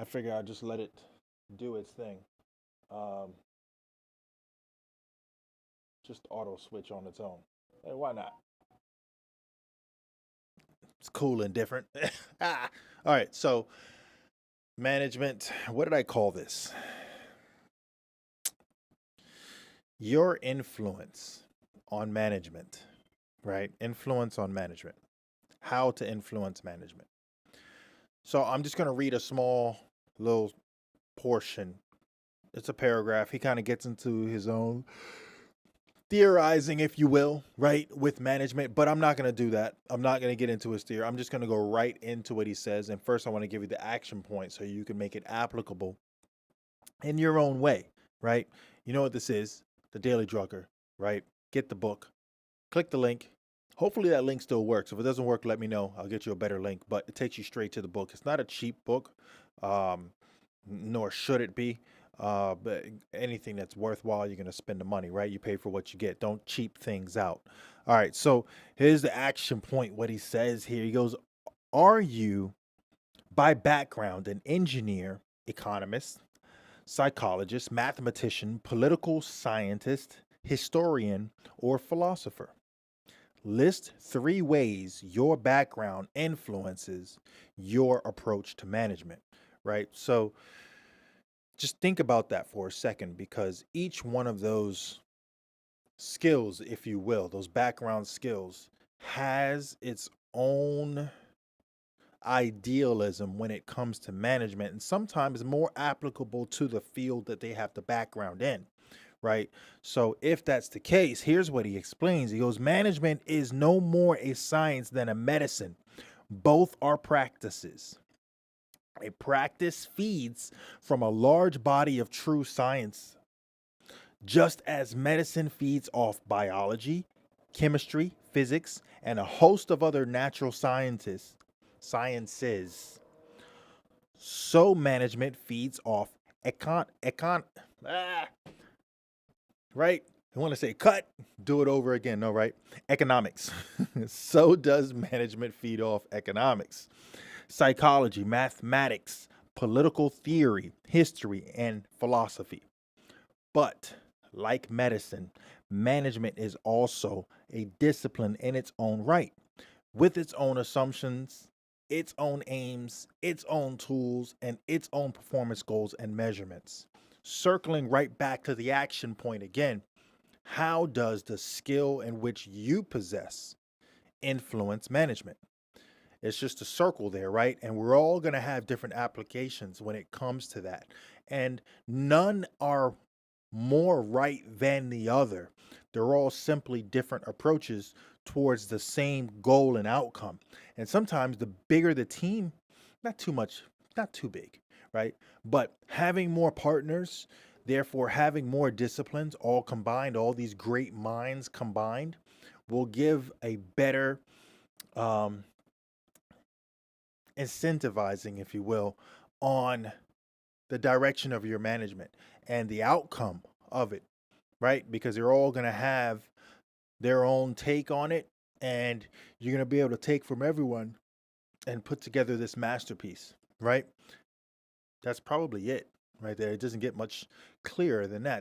I figure I'll just let it do its thing. Um, just auto switch on its own. Hey, why not? It's cool and different. All right, so management. What did I call this? Your influence on management, right? Influence on management. How to influence management. So I'm just going to read a small little portion. It's a paragraph. He kind of gets into his own theorizing, if you will, right, with management, but I'm not going to do that. I'm not going to get into his theory. I'm just going to go right into what he says. And first, I want to give you the action point so you can make it applicable in your own way, right? You know what this is, the Daily Drugger, right? Get the book, click the link. Hopefully that link still works. If it doesn't work, let me know. I'll get you a better link, but it takes you straight to the book. It's not a cheap book, nor should it be. But anything that's worthwhile, you're going to spend the money, right? You pay for what you get. Don't cheap things out. All right. So here's the action point. What he says here, he goes, are you by background an engineer, economist, psychologist, mathematician, political scientist, historian, or philosopher? List 3 ways your background influences your approach to management, right? So just think about that for a second, because each one of those skills, if you will, those background skills, has its own idealism when it comes to management, and sometimes more applicable to the field that they have the background in, right? So if that's the case, here's what he explains. He goes, management is no more a science than a medicine. Both are practices. A practice feeds from a large body of true science, just as medicine feeds off biology, chemistry, physics, and a host of other natural sciences. So management feeds off right? I want to say cut, do it over again, no, right? Economics. So does management feed off economics, psychology, mathematics, political theory, history, and philosophy. But like medicine, management is also a discipline in its own right, with its own assumptions, its own aims, its own tools, and its own performance goals and measurements. Circling right back to the action point again, how does the skill in which you possess influence management? It's just a circle there, right? And we're all going to have different applications when it comes to that. And none are more right than the other. They're all simply different approaches towards the same goal and outcome. And sometimes the bigger the team, not too much, not too big, right? But having more partners, therefore having more disciplines all combined, all these great minds combined, will give a better incentivizing, if you will, on the direction of your management and the outcome of it, right? Because they're all going to have their own take on it, and you're going to be able to take from everyone and put together this masterpiece, right? That's probably it right there. It doesn't get much clearer than that.